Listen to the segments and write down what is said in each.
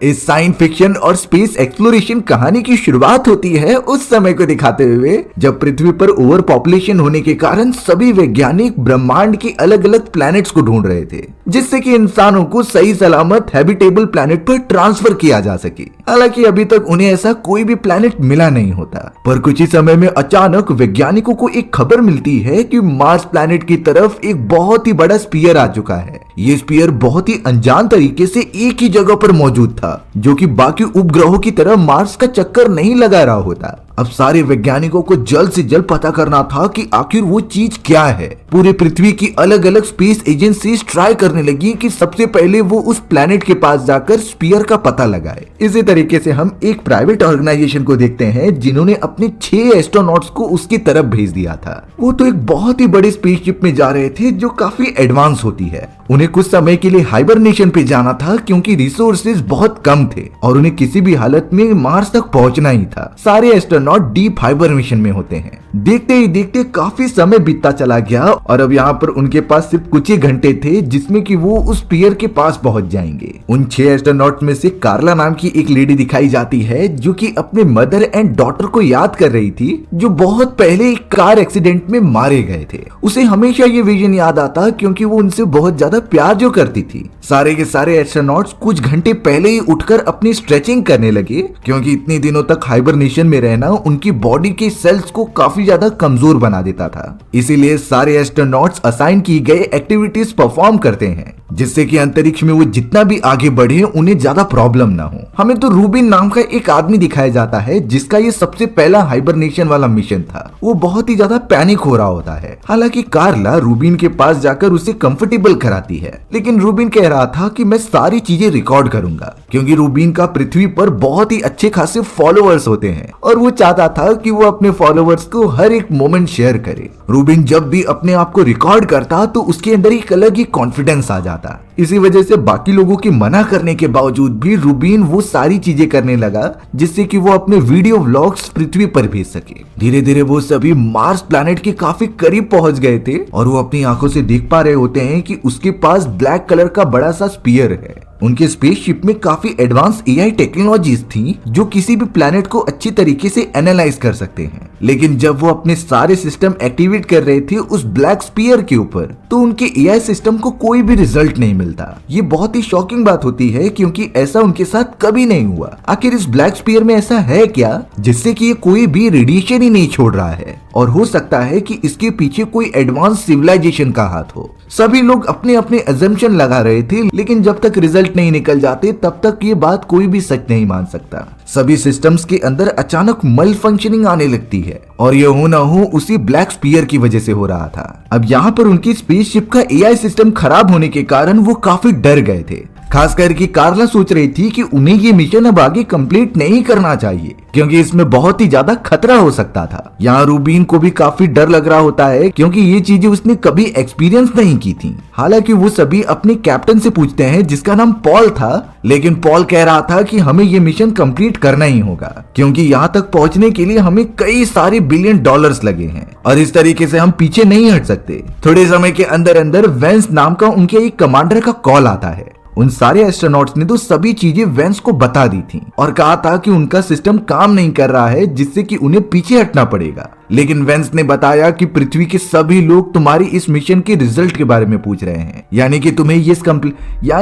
इस science fiction और space exploration कहानी की शुरुआत होती है उस समय को दिखाते हुए जब पृथ्वी पर ओवर पॉपुलेशन होने के कारण सभी वैज्ञानिक ब्रह्मांड के अलग अलग प्लैनेट्स को ढूंढ रहे थे, जिससे कि इंसानों को सही सलामत हैबिटेबल प्लैनेट पर ट्रांसफर किया जा सके। हालांकि अभी तक उन्हें ऐसा कोई भी प्लैनेट मिला नहीं होता, पर कुछ ही समय में अचानक वैज्ञानिकों को एक खबर मिलती है कि मार्स प्लैनेट की तरफ एक बहुत ही बड़ा स्पीयर आ चुका है। ये स्पीयर बहुत ही अनजान तरीके से एक ही जगह पर मौजूद था, जो कि बाकी उपग्रहों की तरह मार्स का चक्कर नहीं लगा रहा होता। अब सारे वैज्ञानिकों को जल्द से जल्द पता करना था कि आखिर वो चीज क्या है। पूरे पृथ्वी की अलग अलग स्पेस एजेंसीज ट्राई करने लगी कि सबसे पहले वो उस प्लैनेट के पास जाकर स्पीयर का पता लगाए। इसी तरीके से हम एक प्राइवेट ऑर्गेनाइजेशन को देखते हैं जिन्होंने अपने 6 एस्ट्रोनॉट्स को उसकी तरफ भेज दिया था। वो तो एक बहुत ही बड़ी स्पेसशिप में जा रहे थे जो काफी एडवांस होती है। उन्हें कुछ समय के लिए हाइबरनेशन पे जाना था क्योंकि रिसोर्सेज बहुत कम थे और उन्हें किसी भी हालत में मार्स तक पहुंचना ही था। सारे एस्ट्रोनॉट डीप हाइबरनेशन में होते हैं। देखते ही देखते काफी समय बीतता चला गया और अब यहाँ पर उनके पास सिर्फ कुछ ही घंटे थे जिसमें कि वो उस स्पीयर के पास पहुंच जाएंगे। उन 6 एस्ट्रोनॉट में से कार्ला नाम की एक लेडी दिखाई जाती है जो कि अपने मदर एंड डॉटर को याद कर रही थी, जो बहुत पहले एक कार एक्सीडेंट में मारे गए थे। उसे हमेशा ये विजन याद आता क्योंकि वो उनसे बहुत ज्यादा प्यार जो करती थी। सारे के सारे एस्ट्रोनॉट्स कुछ घंटे पहले ही उठकर अपनी स्ट्रेचिंग करने लगे क्योंकि इतने दिनों तक हाइबरनेशन में रहना उनकी बॉडी के सेल्स को काफी ज्यादा कमजोर बना देता था। इसीलिए सारे एस्ट्रोनॉट्स असाइन की गए एक्टिविटीज परफॉर्म करते हैं जिससे कि अंतरिक्ष में वो जितना भी आगे बढ़े उन्हें ज्यादा प्रॉब्लम ना हो। हमें तो रूबिन नाम का एक आदमी दिखाया जाता है जिसका ये सबसे पहला हाइबरनेशन वाला मिशन था। वो बहुत ही ज्यादा पैनिक हो रहा होता है। हालांकि कार्ला रूबिन के पास जाकर उसे कंफर्टेबल कराती है, लेकिन रूबिन कह रहा था कि मैं सारी चीजें रिकॉर्ड करूंगा क्योंकि रूबिन का पृथ्वी पर बहुत ही अच्छे खासे फॉलोअर्स होते हैं और वो चाहता था कि वो अपने फॉलोअर्स को हर एक मोमेंट शेयर करे। रूबिन जब भी अपने आप को रिकॉर्ड करता तो उसके अंदर एक अलग ही कॉन्फिडेंस आ जाता। इसी वजह से बाकी लोगों के मना करने के बावजूद भी रूबिन वो सारी चीजें करने लगा जिससे कि वो अपने वीडियो व्लॉग्स पृथ्वी पर भेज सके। धीरे धीरे वो सभी मार्स प्लैनेट के काफी करीब पहुंच गए थे और वो अपनी आंखों से देख पा रहे होते हैं कि उसके पास ब्लैक कलर का बड़ा सा स्पीयर है। उनके स्पेसशिप में काफी एडवांस एआई टेक्नोलॉजीज थी जो किसी भी प्लैनेट को अच्छी तरीके से एनालाइज कर सकते हैं। लेकिन जब वो अपने सारे सिस्टम एक्टिवेट कर रहे थे उस ब्लैक स्पीयर के ऊपर तो उनके एआई सिस्टम को कोई भी रिजल्ट नहीं मिलता। ये बहुत ही शॉकिंग बात होती है क्योंकि ऐसा उनके साथ कभी नहीं हुआ। आखिर इस ब्लैक स्पीयर में ऐसा है क्या जिससे कि ये कोई भी रेडिएशन ही नहीं छोड़ रहा है, और हो सकता है कि इसके पीछे कोई एडवांस सिविलाइजेशन का हाथ हो। सभी लोग अपने अपने अजम्पशन लगा रहे थे, लेकिन जब तक रिजल्ट नहीं निकल जाते तब तक ये बात कोई भी सच नहीं मान सकता। सभी सिस्टम्स के अंदर अचानक मल फंक्शनिंग आने लगती है और ये हो ना हो उसी ब्लैक स्पीयर की वजह से हो रहा था। अब यहाँ पर उनकी स्पेसशिप का एआई सिस्टम खराब होने के कारण वो काफी डर गए थे। खास करके कार्ला सोच रही थी कि उन्हें ये मिशन अब आगे कंप्लीट नहीं करना चाहिए क्योंकि इसमें बहुत ही ज्यादा खतरा हो सकता था। यहाँ रूबिन को भी काफी डर लग रहा होता है क्योंकि ये चीजें उसने कभी एक्सपीरियंस नहीं की थी। हालांकि वो सभी अपने कैप्टन से पूछते हैं जिसका नाम पॉल था, लेकिन पॉल कह रहा था कि हमें ये मिशन कंप्लीट करना ही होगा क्योंकि यहाँ तक पहुँचने के लिए हमें कई सारे $बिलियन लगे हैं और इस तरीके से हम पीछे नहीं हट सकते। थोड़े समय के अंदर अंदर वेंस नाम का उनके एक कमांडर का कॉल आता है। उन सारे एस्ट्रोनॉट्स ने तो सभी चीजें वेंस को बता दी थी और कहा था कि उनका सिस्टम काम नहीं कर रहा है जिससे कि उन्हें पीछे हटना पड़ेगा। लेकिन वेंस ने बताया कि पृथ्वी के सभी लोग तुम्हारी इस मिशन के रिजल्ट के बारे में पूछ रहे हैं, यानी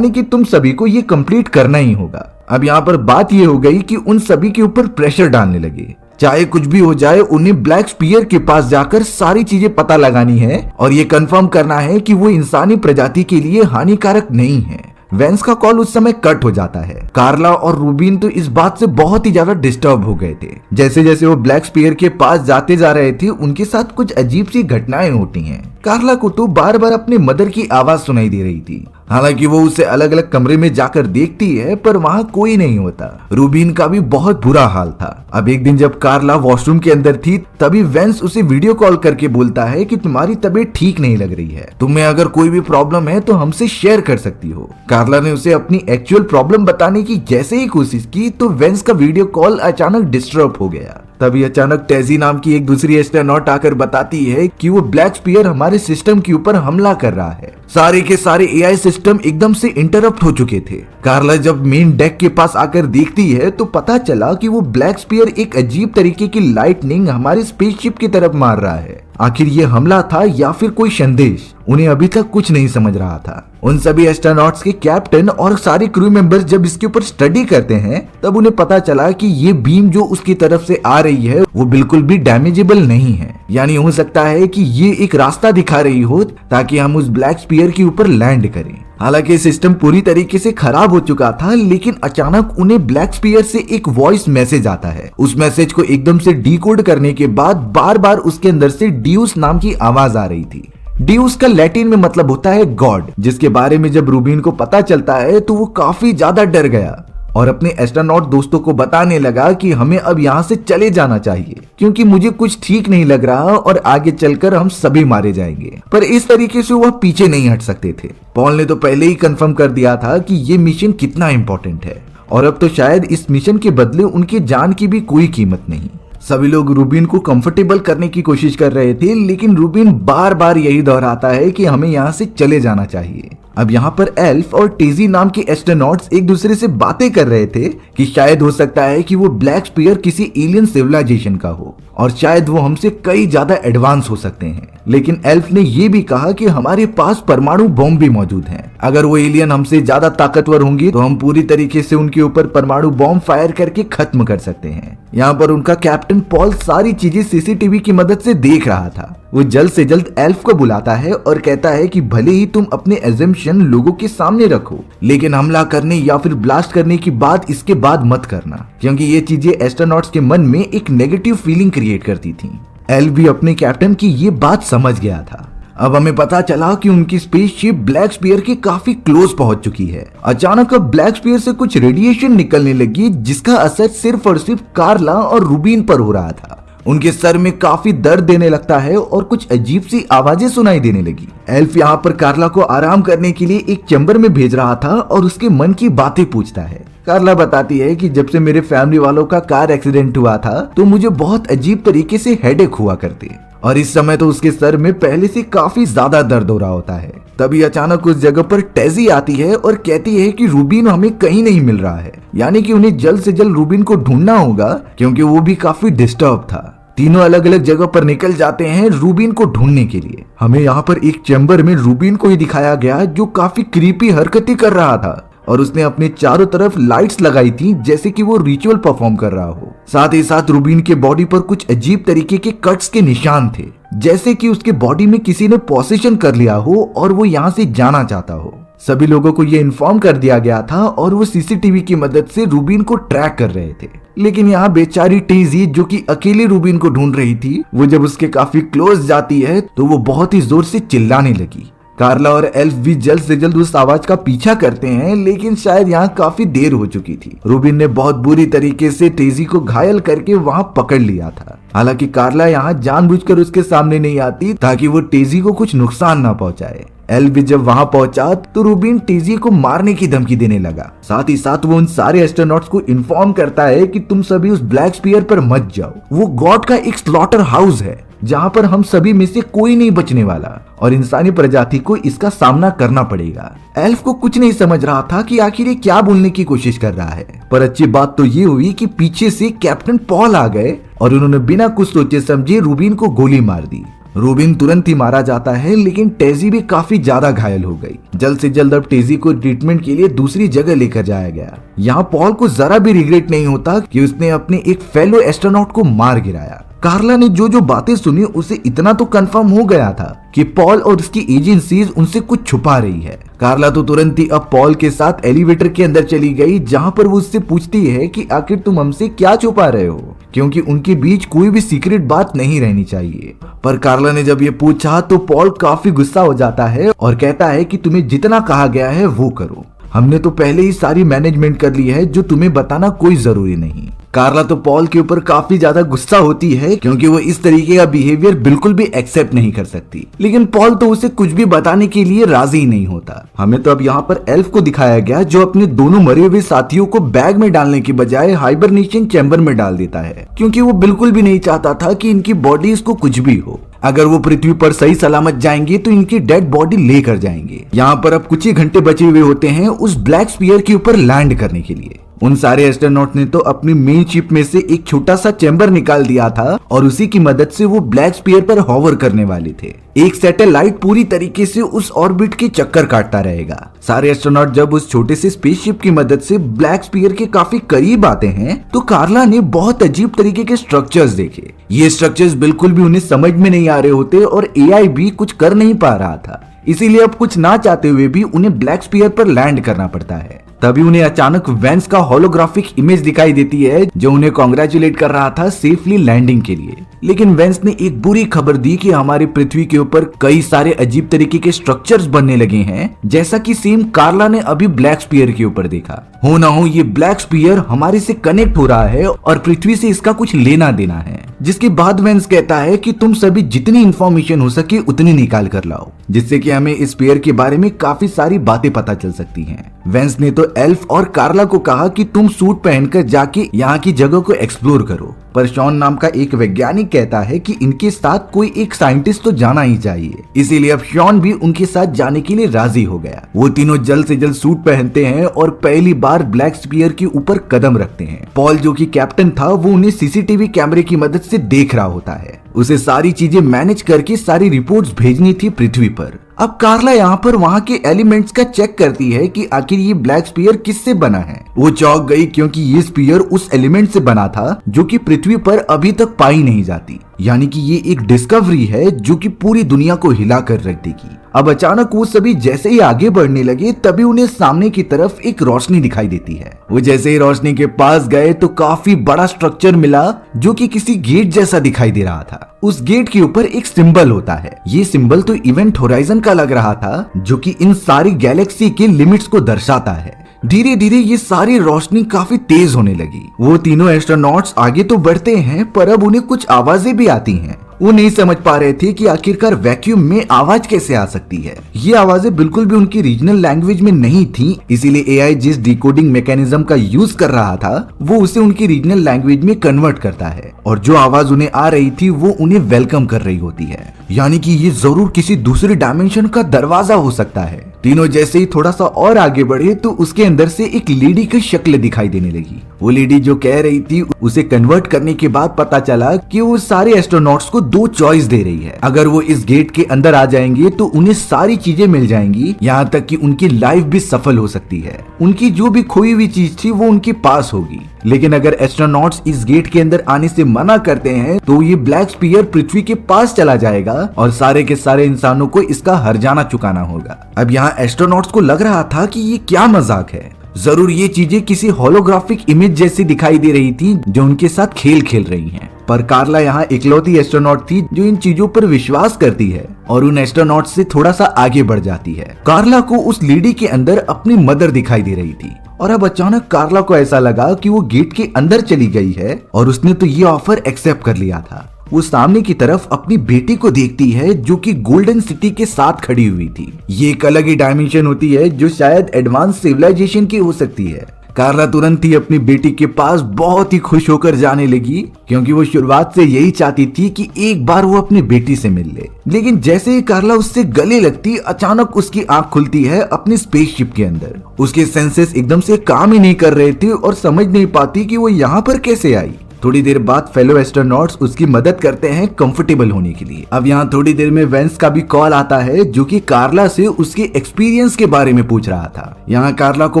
कि तुम सभी को ये कंप्लीट करना ही होगा। अब यहाँ पर बात ये हो गई कि उन सभी के ऊपर प्रेशर डालने लगे। चाहे कुछ भी हो जाए उन्हें ब्लैक स्पीयर के पास जाकर सारी चीजें पता लगानी है और ये कंफर्म करना है कि वो इंसानी प्रजाति के लिए हानिकारक नहीं है। वेंस का कॉल उस समय कट हो जाता है। कार्ला और रूबिन तो इस बात से बहुत ही ज्यादा डिस्टर्ब हो गए थे। जैसे जैसे वो ब्लैक स्पीयर के पास जाते जा रहे थे उनके साथ कुछ अजीब सी घटनाएं होती हैं। कार्ला को तो बार बार अपने मदर की आवाज सुनाई दे रही थी। हालांकि वो उसे अलग अलग कमरे में जाकर देखती है पर वहाँ कोई नहीं होता। रूबिन का भी बहुत बुरा हाल था। अब एक दिन जब कार्ला वॉशरूम के अंदर थी तभी वेंस उसे वीडियो कॉल करके बोलता है कि तुम्हारी तबीयत ठीक नहीं लग रही है, तुम्हें अगर कोई भी प्रॉब्लम है तो हमसे शेयर कर सकती हो। कार्ला ने उसे अपनी एक्चुअल प्रॉब्लम बताने की जैसे ही कोशिश की तो वेंस का वीडियो कॉल अचानक डिस्टर्ब हो गया। तभी अचानक टेजी नाम की एक दूसरी एस्ट्रोनॉट आकर बताती है कि वो ब्लैक स्पीयर हमारे सिस्टम के ऊपर हमला कर रहा है। सारे के सारे एआई सिस्टम एकदम से इंटरप्ट हो चुके थे। कार्ला जब मेन डेक के पास आकर देखती है तो पता चला कि वो ब्लैक स्पीयर एक अजीब तरीके की लाइटनिंग हमारे स्पेसशिप की तरफ मार रहा है। आखिर ये हमला था या फिर कोई संदेश, उन्हें अभी तक कुछ नहीं समझ रहा था। उन सभी एस्ट्रोनॉट्स के कैप्टन और सारे क्रू मेंबर्स जब इसके ऊपर स्टडी करते हैं तब उन्हें पता चला कि ये बीम जो उसकी तरफ से आ रही है वो बिल्कुल भी डैमेजेबल नहीं है। यानी हो सकता है कि ये एक रास्ता दिखा रही हो ताकि हम उस ब्लैक स्पीयर के ऊपर लैंड करें। हालांकि सिस्टम पूरी तरीके से खराब हो चुका था, लेकिन अचानक उन्हें ब्लैक स्पीयर से एक वॉइस मैसेज आता है। उस मैसेज को एकदम से डिकोड करने के बाद बार बार उसके अंदर से ड्यूस नाम की आवाज आ रही थी। ड्यूस का लैटिन में मतलब होता है गॉड, जिसके बारे में जब रूबिन को पता चलता है तो वो काफी ज्यादा डर गया और अपने एस्ट्रोनॉट दोस्तों को बताने लगा कि हमें अब यहाँ से चले जाना चाहिए क्योंकि मुझे कुछ ठीक नहीं लग रहा और आगे चलकर हम सभी मारे जाएंगे। पर इस तरीके से वह पीछे नहीं हट सकते थे। पॉल ने तो पहले ही कंफर्म कर दिया था कि ये मिशन कितना इंपॉर्टेंट है और अब तो शायद इस मिशन के बदले उनकी जान की भी कोई कीमत नहीं। सभी लोग रूबिन को कंफर्टेबल करने की कोशिश कर रहे थे, लेकिन रूबिन बार बार यही दोहराता है कि हमें यहाँ से चले जाना चाहिए। अब यहाँ पर एल्फ और टेजी नाम के एस्ट्रोनॉट्स एक दूसरे से बातें कर रहे थे कि शायद हो सकता है कि वो ब्लैक स्पीयर किसी एलियन सिविलाइजेशन का हो और शायद वो हमसे कई ज्यादा एडवांस हो सकते हैं। लेकिन एल्फ ने ये भी कहा कि हमारे पास परमाणु बॉम्ब भी मौजूद हैं। अगर वो एलियन हमसे ज्यादा ताकतवर होंगी तो हम पूरी तरीके से उनके ऊपर परमाणु बॉम्ब फायर करके खत्म कर सकते हैं। यहाँ पर उनका कैप्टन पॉल सारी चीजें सीसीटीवी की मदद से देख रहा था। वो जल्द से जल्द एल्फ को बुलाता है और कहता है कि भले ही तुम अपने एजम्पशन लोगों के सामने रखो, लेकिन हमला करने या फिर ब्लास्ट करने की बात इसके बाद मत करना, क्योंकि ये चीजें एस्ट्रोनॉट्स के मन में एक नेगेटिव फीलिंग क्रिएट करती थी। एल्फ भी अपने कैप्टन की ये बात समझ गया था। अब हमें पता चला कि उनकी स्पेसशिप ब्लैक स्पीयर के काफी क्लोज पहुंच चुकी है। अचानक अब ब्लैक स्पीयर से कुछ रेडिएशन निकलने लगी जिसका असर सिर्फ और सिर्फ कार्ला और रूबिन पर हो रहा था। उनके सर में काफी दर्द देने लगता है और कुछ अजीब सी आवाजें सुनाई देने लगी। एल्फ यहाँ पर कार्ला को आराम करने के लिए एक चैम्बर में भेज रहा था और उसके मन की बातें पूछता है। कार्ला बताती है कि जब से मेरे फैमिली वालों का कार एक्सीडेंट हुआ था तो मुझे बहुत अजीब तरीके से हेडेक हुआ करते और इस समय तो उसके सर में पहले से काफी ज्यादा दर्द हो रहा होता है। तभी अचानक उस जगह पर टेजी आती है और कहती है कि रूबिन हमें कहीं नहीं मिल रहा है, यानी कि उन्हें जल्द से जल्द रूबिन को ढूंढना होगा क्योंकि वो भी काफी डिस्टर्ब था। तीनों अलग अलग जगह पर निकल जाते हैं रूबिन को ढूंढने के लिए। हमें यहाँ पर एक चैम्बर में रूबिन को ही दिखाया गया जो काफी क्रीपी हरकतें कर रहा था और उसने अपने चारों तरफ लाइट्स लगाई थी जैसे कि वो रिचुअल परफॉर्म कर रहा हो। साथ ही साथ रूबिन के बॉडी पर कुछ अजीब तरीके के कट्स के निशान थे, जैसे कि उसके बॉडी में किसी ने पोसेशन कर लिया हो और वो यहाँ से जाना चाहता हो। सभी लोगों को ये इन्फॉर्म कर दिया गया था और वो सीसीटीवी की मदद से रूबिन को ट्रैक कर रहे थे। लेकिन यहाँ बेचारी टेजी जो कि अकेली रूबिन को ढूंढ रही थी, वो जब उसके काफी क्लोज जाती है तो वो बहुत ही जोर से चिल्लाने लगी। कार्ला और एल्फ भी जल्द से जल्द उस आवाज का पीछा करते हैं, लेकिन शायद यहाँ काफी देर हो चुकी थी। रूबिन ने बहुत बुरी तरीके से टेजी को घायल करके वहाँ पकड़ लिया था। हालांकि कार्ला यहाँ जानबूझकर उसके सामने नहीं आती ताकि वो टेजी को कुछ नुकसान ना पहुंचाए। एल्फ भी जब वहां पहुंचा तो रूबिन टेजी को मारने की धमकी देने लगा। साथ ही साथ वो उन सारे एस्ट्रोनॉट्स को इन्फॉर्म करता है कि तुम सभी उस ब्लैक स्पीयर पर मत जाओ, वो गॉड का एक स्लॉटर हाउस है जहां पर हम सभी में से कोई नहीं बचने वाला और इंसानी प्रजाति को इसका सामना करना पड़ेगा। एल्फ को कुछ नहीं समझ रहा था कि आखिर ये क्या बोलने की कोशिश कर रहा है, पर अच्छी बात तो ये हुई कि पीछे से कैप्टन पॉल आ गए और उन्होंने बिना कुछ सोचे समझे रूबिन को गोली मार दी। रूबिन तुरंत ही मारा जाता है, लेकिन टेजी भी काफी ज्यादा घायल हो गई। जल्द से जल्द अब टेजी को ट्रीटमेंट के लिए दूसरी जगह लेकर जाया गया। यहाँ पॉल को जरा भी रिग्रेट नहीं होता कि उसने अपने एक फेलो एस्ट्रोनॉट को मार गिराया। कार्ला ने जो जो बातें सुनी उसे इतना तो कंफर्म हो गया था कि पॉल और उसकी एजेंसीज उनसे कुछ छुपा रही है। कार्ला तो तुरंत ही अब पॉल के साथ एलिवेटर के अंदर चली गई, जहां पर वो उससे पूछती है कि आखिर तुम हमसे क्या छुपा रहे हो, क्योंकि उनके बीच कोई भी सीक्रेट बात नहीं रहनी चाहिए। पर कार्ला ने जब ये पूछा तो पॉल काफी गुस्सा हो जाता है और कहता है कि तुम्हें जितना कहा गया है वो करो, हमने तो पहले ही सारी मैनेजमेंट कर ली है, जो तुम्हें बताना कोई जरूरी नहीं। कार्ला तो पॉल के ऊपर काफी ज्यादा गुस्सा होती है क्योंकि वो इस तरीके का बिहेवियर बिल्कुल भी एक्सेप्ट नहीं कर सकती, लेकिन पॉल तो उसे कुछ भी बताने के लिए राजी नहीं होता। हमें तो अब यहाँ पर एल्फ को दिखाया गया जो अपने दोनों मरे हुए साथियों को बैग में डालने की बजाय हाइबरनेशन चैम्बर में डाल देता है, क्योंकि वो बिल्कुल भी नहीं चाहता था कि इनकी बॉडीज को कुछ भी हो। अगर वो पृथ्वी पर सही सलामत जाएंगे तो इनकी डेड बॉडी लेकर जाएंगे। यहाँ पर अब कुछ ही घंटे बचे हुए होते हैं उस ब्लैक स्फीयर के ऊपर लैंड करने के लिए। उन सारे एस्ट्रोनॉट ने तो अपनी मेन शिप में से एक छोटा सा चैम्बर निकाल दिया था और उसी की मदद से वो ब्लैक स्फीयर पर हॉवर करने वाले थे। एक सैटेलाइट पूरी तरीके से उस ऑर्बिट के चक्कर काटता रहेगा। सारे एस्ट्रोनॉट जब उस छोटे से स्पेसशिप की मदद से ब्लैक स्फीयर के काफी करीब आते हैं तो कार्ला ने बहुत अजीब तरीके के स्ट्रक्चर्स देखे। ये स्ट्रक्चर्स बिल्कुल भी उन्हें समझ में नहीं आ रहे होते और एआई भी कुछ कर नहीं पा रहा था, इसीलिए अब कुछ ना चाहते हुए भी उन्हें ब्लैक स्फीयर पर लैंड करना पड़ता है। तभी उन्हें अचानक वेंस का होलोग्राफिक इमेज दिखाई देती है जो उन्हें कॉन्ग्रेचुलेट कर रहा था सेफली लैंडिंग के लिए। लेकिन वेंस ने एक बुरी खबर दी कि हमारे पृथ्वी के ऊपर कई सारे अजीब तरीके के स्ट्रक्चर्स बनने लगे हैं, जैसा कि सेम कार्ला ने अभी ब्लैक स्फीयर के ऊपर देखा। हो ना हो ये ब्लैक स्फीयर हमारे से कनेक्ट हो रहा है और पृथ्वी से इसका कुछ लेना देना है। जिसके बाद वेंस कहता है कि तुम सभी जितनी इंफॉर्मेशन हो सके उतनी निकाल कर लाओ, जिससे कि हमें इस स्फीयर के बारे में काफी सारी बातें पता चल सकती हैं। वेंस ने तो एल्फ और कार्ला को कहा कि तुम सूट पहनकर जाके यहाँ की जगह को एक्सप्लोर करो, पर शॉन नाम का एक वैज्ञानिक कहता है कि इनके साथ कोई एक साइंटिस्ट तो जाना ही चाहिए, इसीलिए अब शॉन भी उनके साथ जाने के लिए राजी हो गया। वो तीनों जल्द से जल्द सूट पहनते हैं और पहली बार ब्लैक स्फीयर के ऊपर कदम रखते हैं। पॉल जो कि कैप्टन था वो उन्हें सीसीटीवी कैमरे की मदद से देख रहा होता है। उसे सारी चीजें मैनेज करके सारी रिपोर्ट्स भेजनी थी पृथ्वी पर। अब कार्ला यहाँ पर वहाँ के एलिमेंट्स का चेक करती है कि आखिर ये ब्लैक स्फीयर किससे बना है। वो चौंक गई क्योंकि ये स्फीयर उस एलिमेंट से बना था जो कि पृथ्वी पर अभी तक पाई नहीं जाती, यानी कि ये एक डिस्कवरी है जो कि पूरी दुनिया को हिला कर रख देगी। अब अचानक वो सभी जैसे ही आगे बढ़ने लगे तभी उन्हें सामने की तरफ एक रोशनी दिखाई देती है। वो जैसे ही रोशनी के पास गए तो काफी बड़ा स्ट्रक्चर मिला जो कि किसी गेट जैसा दिखाई दे रहा था। उस गेट के ऊपर एक सिंबल होता है। ये सिंबल तो इवेंट होराइजन का लग रहा था जो कि इन सारी गैलेक्सी के लिमिट्स को दर्शाता है। धीरे धीरे ये सारी रोशनी काफी तेज होने लगी। वो तीनों एस्ट्रोनॉट्स आगे तो बढ़ते हैं पर अब उन्हें कुछ आवाजें भी आती हैं। वो नहीं समझ पा रहे थे कि आखिरकार वैक्यूम में आवाज कैसे आ सकती है। ये आवाजें बिल्कुल भी उनकी रीजनल लैंग्वेज में नहीं थी, इसीलिए एआई जिस डिकोडिंग मैकेनिज्म का यूज कर रहा था वो उसे उनकी रीजनल लैंग्वेज में कन्वर्ट करता है और जो आवाज उन्हें आ रही थी वो उन्हें वेलकम कर रही होती है, यानी कि ये जरूर किसी दूसरे डायमेंशन का दरवाजा हो सकता है। तीनों जैसे ही थोड़ा सा और आगे बढ़े तो उसके अंदर से एक लेडी की शक्ल दिखाई देने लगी। वो लेडी जो कह रही थी उसे कन्वर्ट करने के बाद पता चला कि वो सारे एस्ट्रोनॉट्स को दो चॉइस दे रही है। अगर वो इस गेट के अंदर आ जाएंगे तो उन्हें सारी चीजें मिल जाएंगी, यहाँ तक कि उनकी लाइफ भी सफल हो सकती है। उनकी जो भी खोई हुई चीज थी वो उनके पास होगी। लेकिन अगर एस्ट्रोनॉट्स इस गेट के अंदर आने से मना करते हैं तो ये ब्लैक स्फीयर पृथ्वी के पास चला जाएगा और सारे के सारे इंसानों को इसका हर्जाना चुकाना होगा। अब यहाँ एस्ट्रोनॉट्स को लग रहा था कि ये क्या मजाक है। जरूर ये चीजें किसी होलोग्राफिक इमेज जैसी दिखाई दे रही थी जो उनके साथ खेल खेल रही हैं। पर कार्ला यहाँ इकलौती एस्ट्रोनॉट थी जो इन चीजों पर विश्वास करती है और उन एस्ट्रोनॉट से थोड़ा सा आगे बढ़ जाती है। कार्ला को उस लेडी के अंदर अपनी मदर दिखाई दे रही थी और अब अचानक कार्ला को ऐसा लगा कि वो गेट के अंदर चली गई है और उसने तो ये ऑफर एक्सेप्ट कर लिया था। वो सामने की तरफ अपनी बेटी को देखती है जो कि गोल्डन सिटी के साथ खड़ी हुई थी। ये एक अलग ही डायमेंशन होती है जो शायद एडवांस सिविलाइजेशन की हो सकती है। कार्ला तुरंत ही अपनी बेटी के पास बहुत ही खुश होकर जाने लगी क्योंकि वो शुरुआत से यही चाहती थी कि एक बार वो अपनी बेटी से मिल ले। लेकिन जैसे ही कार्ला उससे गले लगती अचानक उसकी आंख खुलती है अपनी स्पेसशिप के अंदर। उसके सेंसेस एकदम से काम ही नहीं कर रहे थे और समझ नहीं पाती कि वो यहाँ पर कैसे आई। थोड़ी देर बाद फेलो एस्ट्रोनॉट्स उसकी मदद करते हैं कंफर्टेबल होने के लिए। अब यहाँ थोड़ी देर में वेंस का भी कॉल आता है जो कि कार्ला से उसके एक्सपीरियंस के बारे में पूछ रहा था। यहाँ कार्ला को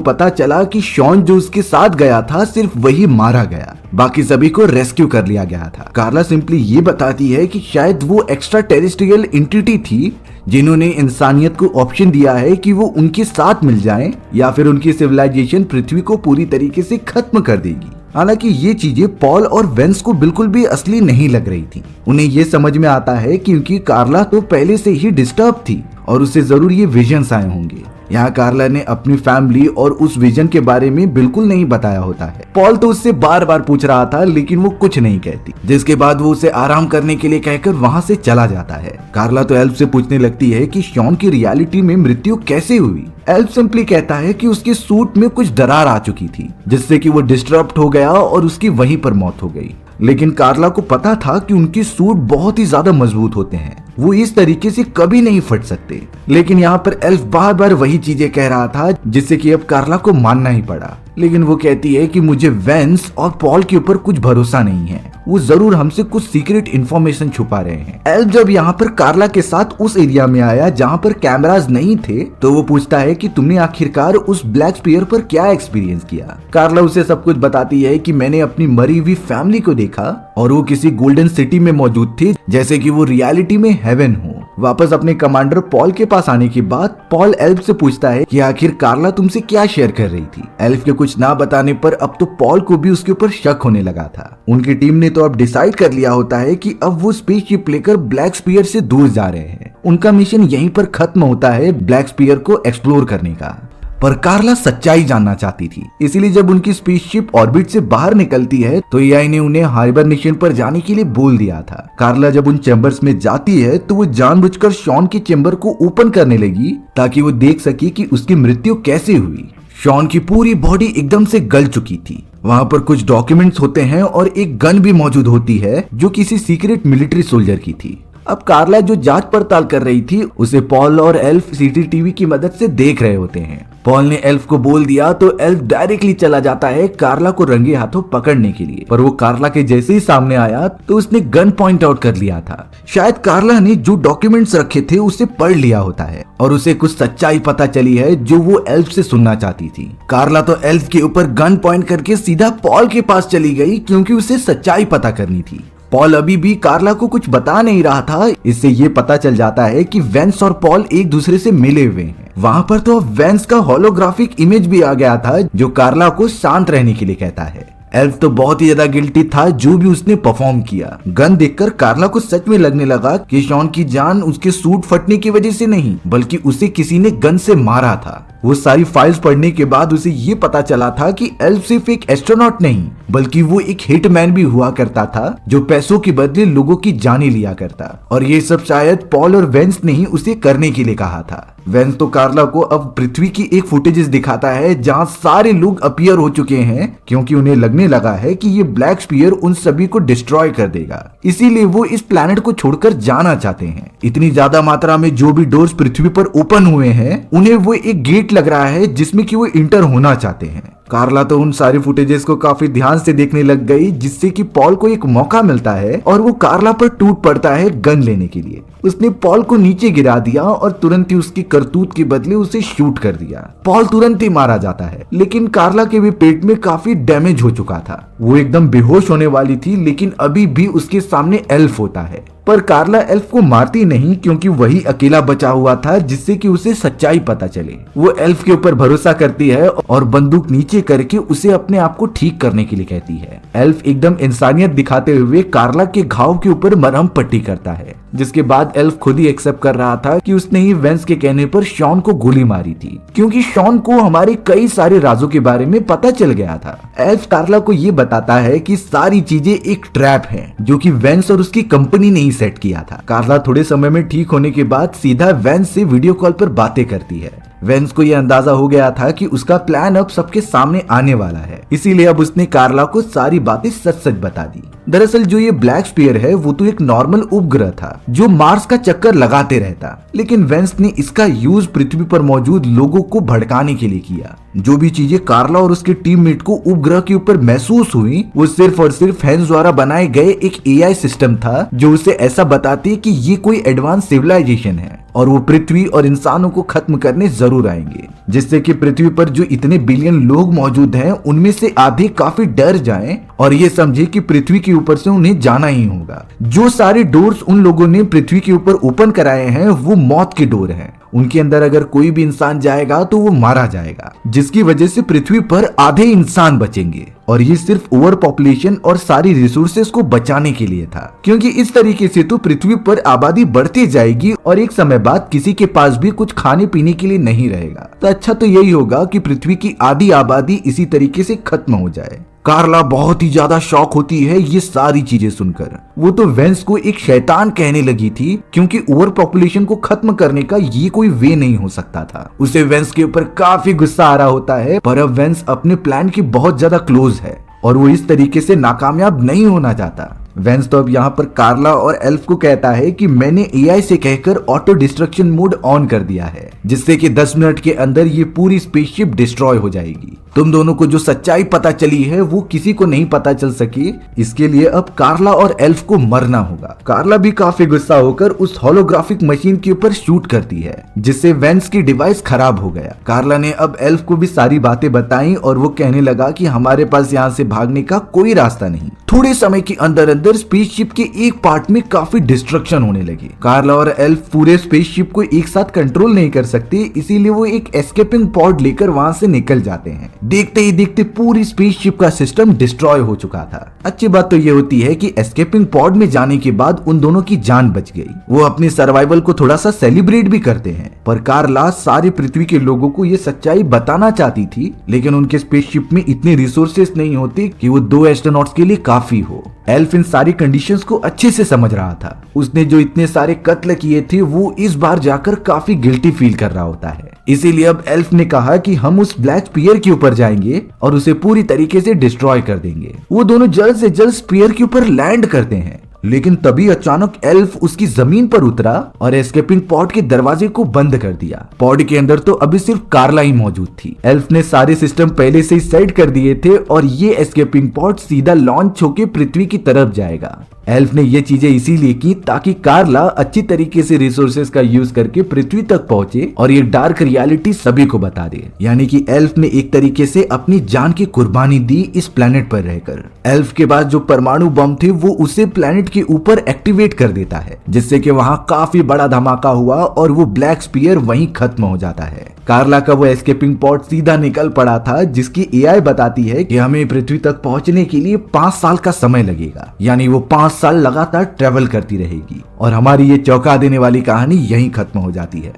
पता चला कि शॉन जो उसके साथ गया था सिर्फ वही मारा गया, बाकी सभी को रेस्क्यू कर लिया गया था। कार्ला सिंपली ये बताती है कि शायद वो एक्स्ट्रा टेरेस्ट्रियल एंटिटी थी जिन्होंने इंसानियत को ऑप्शन दिया है कि वो उनके साथ मिल जाएं या फिर उनकी सिविलाइजेशन पृथ्वी को पूरी तरीके से खत्म कर देगी। हालांकि ये चीजें पॉल और वेंस को बिल्कुल भी असली नहीं लग रही थी। उन्हें ये समझ में आता है क्योंकि कार्ला तो पहले से ही डिस्टर्ब थी और उसे जरूर ये विजन्स आए होंगे। यहाँ कार्ला ने अपनी फैमिली और उस विजन के बारे में बिल्कुल नहीं बताया होता है। पॉल तो उससे बार बार पूछ रहा था लेकिन वो कुछ नहीं कहती, जिसके बाद वो उसे आराम करने के लिए कहकर वहाँ से चला जाता है। कार्ला तो एल्फ से पूछने लगती है कि शॉन की रियलिटी में मृत्यु कैसे हुई। एल्फ सिंपली कहता है कि उसके सूट में कुछ दरार आ चुकी थी जिससे कि वो डिस्टर्ब हो गया और उसकी वहीं पर मौत हो गई। लेकिन कार्ला को पता था कि उनके सूट बहुत ही ज्यादा मजबूत होते हैं, वो इस तरीके से कभी नहीं फट सकते। लेकिन यहाँ पर एल्फ बार बार वही चीजें कह रहा था जिससे कि अब कार्ला को मानना ही पड़ा। लेकिन वो कहती है कि मुझे वेंस और पॉल के ऊपर कुछ भरोसा नहीं है, वो जरूर हमसे कुछ सीक्रेट इंफॉर्मेशन छुपा रहे हैं। एल्फ जब यहाँ पर कार्ला के साथ उस एरिया में आया जहाँ पर कैमरास नहीं थे तो वो पूछता है कि तुमने आखिरकार उस ब्लैक स्पीयर पर क्या एक्सपीरियंस किया। कार्ला उसे सब कुछ बताती है कि मैंने अपनी मरी हुई फैमिली को देखा और वो किसी गोल्डन सिटी में मौजूद थी जैसे कि वो रियलिटी में हेवन हो। वापस अपने कमांडर पॉल के पास आने के बाद पॉल एल्फ से पूछता है कि आखिर कार्ला तुमसे क्या शेयर कर रही थी। एल्फ के कुछ ना बताने पर अब तो पॉल को भी उसके ऊपर शक होने लगा था। उनकी टीम ने तो अब डिसाइड कर लिया होता है कि अब वो स्पेसशिप लेकर ब्लैक स्पीयर से दूर जा रहे हैं। उनका मिशन यहीं पर खत्म होता है ब्लैक स्पीयर को एक्सप्लोर करने का। पर कार्ला सच्चाई जानना चाहती थी, इसीलिए जब उनकी स्पेसशिप ऑर्बिट से बाहर निकलती है तो एआई ने उन्हें हाइबरनेशन पर जाने के लिए बोल दिया था। कार्ला जब उन चैम्बर्स में जाती है तो वो जानबूझकर शॉन के चैम्बर को ओपन करने लगी ताकि वो देख सके कि उसकी मृत्यु कैसे हुई। शॉन की पूरी बॉडी एकदम से गल चुकी थी। वहाँ पर कुछ डॉक्यूमेंट्स होते हैं और एक गन भी मौजूद होती है जो किसी सीक्रेट मिलिट्री सोल्जर की थी। अब कार्ला जो जांच पड़ताल कर रही थी उसे पॉल और एल्फ सीसीटीवी की मदद से देख रहे होते हैं। पॉल ने एल्फ को बोल दिया तो एल्फ डायरेक्टली चला जाता है कार्ला को रंगे हाथों पकड़ने के लिए, पर वो कार्ला के जैसे ही सामने आया तो उसने गन पॉइंट आउट कर लिया था। शायद कार्ला ने जो डॉक्यूमेंट्स रखे थे उसे पढ़ लिया होता है और उसे कुछ सच्चाई पता चली है जो वो एल्फ से सुनना चाहती थी। कार्ला तो एल्फ के ऊपर गन पॉइंट करके सीधा पॉल के पास चली गई क्योंकि उसे सच्चाई पता करनी थी। पॉल अभी भी कार्ला को कुछ बता नहीं रहा था। इससे ये पता चल जाता है कि वेंस और पॉल एक दूसरे से मिले हुए हैं। वहाँ पर तो वेंस का होलोग्राफिक इमेज भी आ गया था जो कार्ला को शांत रहने के लिए कहता है। एल्फ तो बहुत ही ज्यादा गिल्टी था जो भी उसने परफॉर्म किया। गन देखकर कार्ला को सच में लगने लगा कि शॉन की जान उसके सूट फटने की वजह से नहीं बल्कि उसे किसी ने गन से मारा था। वो सारी फाइल्स पढ़ने के बाद उसे ये पता चला था कि एल्फ सिर्फ एक एस्ट्रोनॉट नहीं बल्कि वो एक हिटमैन भी हुआ करता था जो पैसों के बदले लोगों की जानें लिया करता। और ये सब शायद पॉल और वेंस ने ही उसे करने के लिए कहा था। वेंस तो कार्ला को अब पृथ्वी की एक फुटेजेस दिखाता है जहाँ सारे लोग अपीयर हो चुके हैं क्योंकि उन्हें लगने लगा है कि ये ब्लैक स्पीयर उन सभी को डिस्ट्रॉय कर देगा, इसीलिए वो इस प्लैनेट को छोड़कर जाना चाहते हैं। इतनी ज्यादा मात्रा में जो भी डोर्स पृथ्वी पर ओपन हुए हैं उन्हें वो एक गेट लग रहा है जिसमें कि वो इंटर होना चाहते हैं। कार्ला तो उन सारी फुटेजेस को काफी ध्यान से देखने लग गई जिससे कि पॉल को एक मौका मिलता है और वो कार्ला पर टूट पड़ता है गन लेने के लिए। उसने पॉल को नीचे गिरा दिया और तुरंत ही उसकी करतूत के बदले उसे शूट कर दिया। पॉल तुरंत ही मारा जाता है लेकिन कार्ला के भी पेट में काफी डैमेज हो चुका था। वो एकदम बेहोश होने वाली थी लेकिन अभी भी उसके सामने एल्फ होता है। पर कार्ला एल्फ को मारती नहीं क्योंकि वही अकेला बचा हुआ था जिससे कि उसे सच्चाई पता चले। वो एल्फ के ऊपर भरोसा करती है और बंदूक नीचे करके उसे अपने आप को ठीक करने के लिए कहती है। एल्फ एकदम इंसानियत दिखाते हुए कार्ला के घाव के ऊपर मरहम पट्टी करता है, जिसके बाद एल्फ खुद ही एक्सेप्ट कर रहा था कि उसने ही वेंस के कहने पर शॉन को गोली मारी थी क्योंकि शॉन को हमारे कई सारे राजों के बारे में पता चल गया था। एल्फ कार्ला को ये बताता है कि सारी चीजें एक ट्रैप है जो कि वेंस और उसकी कंपनी ने ही सेट किया था। कार्ला थोड़े समय में ठीक होने के बाद सीधा वेंस से वीडियो कॉल पर बातें करती है। वेंस को यह अंदाजा हो गया था कि उसका प्लान अब सबके सामने आने वाला है, इसीलिए अब उसने कार्ला को सारी बातें सच सच बता दी। दरअसल जो ये ब्लैक स्पीयर है वो तो एक नॉर्मल उपग्रह था जो मार्स का चक्कर लगाते रहता, लेकिन वेंस ने इसका यूज पृथ्वी पर मौजूद लोगों को भड़काने के लिए किया। जो भी चीजें कार्ला और उसके टीममेट को उपग्रह के ऊपर महसूस हुई वो सिर्फ और सिर्फ हैंस द्वारा बनाए गए एक एआई सिस्टम था जो उसे ऐसा बताती कि ये कोई एडवांस सिविलाइजेशन है और वो पृथ्वी और इंसानों को खत्म करने जरूर आएंगे, जिससे कि पृथ्वी पर जो इतने बिलियन लोग मौजूद हैं उनमें से आधे काफी डर जाएं और ये समझे कि पृथ्वी के ऊपर से उन्हें जाना ही होगा। जो सारे डोर्स उन लोगों ने पृथ्वी के ऊपर ओपन कराए हैं वो मौत के डोर हैं। उनके अंदर अगर कोई भी इंसान जाएगा तो वो मारा जाएगा, जिसकी वजह से पृथ्वी पर आधे इंसान बचेंगे। और ये सिर्फ ओवर पॉपुलेशन और सारी रिसोर्सेज को बचाने के लिए था, क्योंकि इस तरीके से तो पृथ्वी पर आबादी बढ़ती जाएगी और एक समय बाद किसी के पास भी कुछ खाने पीने के लिए नहीं रहेगा। तो अच्छा तो यही होगा कि पृथ्वी की आधी आबादी इसी तरीके से खत्म हो जाए। कार्ला बहुत ही ज्यादा शॉक होती है ये सारी चीजें सुनकर। वो तो वेंस को एक शैतान कहने लगी थी, क्योंकि ओवर पॉपुलेशन को खत्म करने का ये कोई वे नहीं हो सकता था। उसे वेंस के ऊपर काफी गुस्सा आ रहा होता है, पर अब वेंस अपने प्लान की बहुत ज्यादा क्लोज है और वो इस तरीके से नाकामयाब नहीं होना चाहता। वेंस तो अब यहाँ पर कार्ला और एल्फ को कहता है कि मैंने एआई से कहकर ऑटो डिस्ट्रक्शन मोड ऑन कर दिया है, जिससे कि 10 मिनट के अंदर ये पूरी स्पेसशिप डिस्ट्रॉय हो जाएगी। तुम दोनों को जो सच्चाई पता चली है वो किसी को नहीं पता चल सकी, इसके लिए अब कार्ला और एल्फ को मरना होगा। कार्ला भी काफी गुस्सा होकर उस होलोग्राफिक मशीन के ऊपर शूट करती है, जिससे वेंस की डिवाइस खराब हो गया। कार्ला ने अब एल्फ को भी सारी बातें बताई और वो कहने लगा कि हमारे पास यहाँ से भागने का कोई रास्ता नहीं। थोड़े समय के अंदर अंदर स्पेसशिप के एक पार्ट में काफी डिस्ट्रक्शन होने लगी। कार्ला और एल्फ पूरे स्पेसशिप को एक साथ कंट्रोल नहीं कर सकते, इसीलिए वो एक एस्केपिंग पॉड लेकर वहां से निकल जाते हैं। देखते ही देखते पूरी स्पेसशिप का सिस्टम डिस्ट्रॉय हो चुका था। अच्छी बात तो ये होती है कि एस्केपिंग पॉड में जाने के बाद उन दोनों की जान बच गई। वो अपनी सर्वाइवल को थोड़ा सा सेलिब्रेट भी करते हैं, पर कार्ला सारी पृथ्वी के लोगों को ये सच्चाई बताना चाहती थी, लेकिन उनके स्पेसशिप में इतने रिसोर्सेस नहीं होते कि वो 2 एस्ट्रोनॉट्स के लिए काफी हो। एल्फ इन सारी कंडीशंस को अच्छे से समझ रहा था। उसने जो इतने सारे कत्ल किए थे वो इस बार जाकर काफी गिल्टी फील कर रहा होता है। इसीलिए अब एल्फ ने कहा कि हम उस ब्लैक स्पीयर के ऊपर जाएंगे और उसे पूरी तरीके से डिस्ट्रॉय कर देंगे। वो दोनों जल्द से जल्द स्पीयर के ऊपर लैंड करते हैं, लेकिन तभी अचानक एल्फ उसकी जमीन पर उतरा और एस्केपिंग पॉड के दरवाजे को बंद कर दिया। पॉड के अंदर तो अभी सिर्फ कार्ला ही मौजूद थी। एल्फ ने सारे सिस्टम पहले से ही सेट कर दिए थे और ये एस्केपिंग पॉड सीधा लॉन्च होके पृथ्वी की तरफ जाएगा। एल्फ ने ये चीजें इसीलिए की ताकि कार्ला अच्छी तरीके से रिसोर्सेज का यूज करके पृथ्वी तक पहुंचे और ये डार्क रियलिटी सभी को बता दे। यानी कि एल्फ ने एक तरीके से अपनी जान की कुर्बानी दी इस प्लेनेट पर रहकर। एल्फ के पास जो परमाणु बम थे वो उसे प्लेनेट के ऊपर एक्टिवेट कर देता है, जिससे कि वहां काफी बड़ा धमाका हुआ और वो ब्लैक स्पीयर वहीं खत्म हो जाता है। कार्ला का वो एस्केपिंग पॉड सीधा निकल पड़ा था, जिसकी एआई बताती है कि हमें पृथ्वी तक पहुंचने के लिए 5 साल का समय लगेगा। यानी वो 5 साल लगातार ट्रेवल करती रहेगी और हमारी ये चौंका देने वाली कहानी यहीं खत्म हो जाती है।